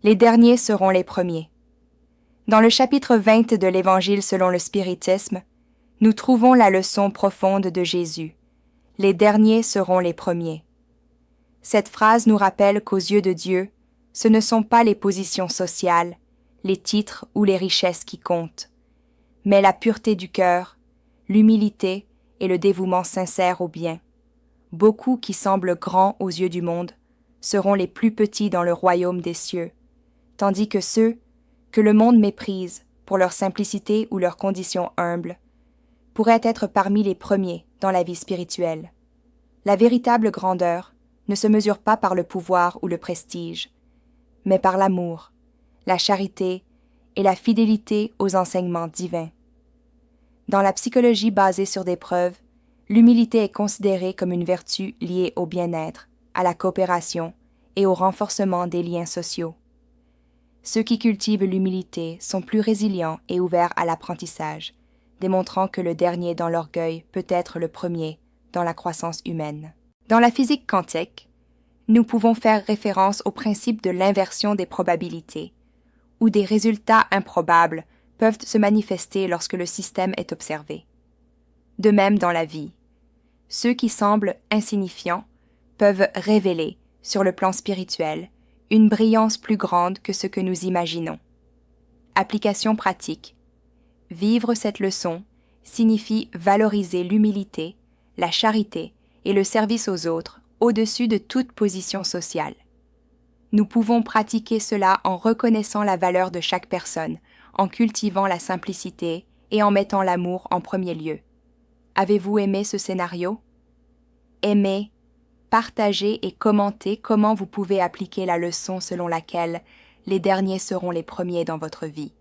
les derniers seront les premiers. Dans le chapitre 20 de l'Évangile selon le spiritisme, nous trouvons la leçon profonde de Jésus. Les derniers seront les premiers. Cette phrase nous rappelle qu'aux yeux de Dieu, ce ne sont pas les positions sociales, les titres ou les richesses qui comptent, mais la pureté du cœur, l'humilité et le dévouement sincère au bien. Beaucoup qui semblent grands aux yeux du monde seront les plus petits dans le royaume des cieux, tandis que ceux que le monde méprise pour leur simplicité ou leur condition humble pourraient être parmi les premiers dans la vie spirituelle. La véritable grandeur ne se mesure pas par le pouvoir ou le prestige, mais par l'amour, la charité et la fidélité aux enseignements divins. Dans la psychologie basée sur des preuves, l'humilité est considérée comme une vertu liée au bien-être, à la coopération et au renforcement des liens sociaux. Ceux qui cultivent l'humilité sont plus résilients et ouverts à l'apprentissage, démontrant que le dernier dans l'orgueil peut être le premier dans la croissance humaine. Dans la physique quantique, nous pouvons faire référence au principe de l'inversion des probabilités, où des résultats improbables peuvent se manifester lorsque le système est observé. De même dans la vie, ceux qui semblent insignifiants peuvent révéler, sur le plan spirituel, une brillance plus grande que ce que nous imaginons. Application pratique. Vivre cette leçon signifie valoriser l'humilité, la charité et le service aux autres au-dessus de toute position sociale. Nous pouvons pratiquer cela en reconnaissant la valeur de chaque personne, en cultivant la simplicité et en mettant l'amour en premier lieu. Avez-vous aimé ce scénario? Aimez, partagez et commentez comment vous pouvez appliquer la leçon selon laquelle les derniers seront les premiers dans votre vie.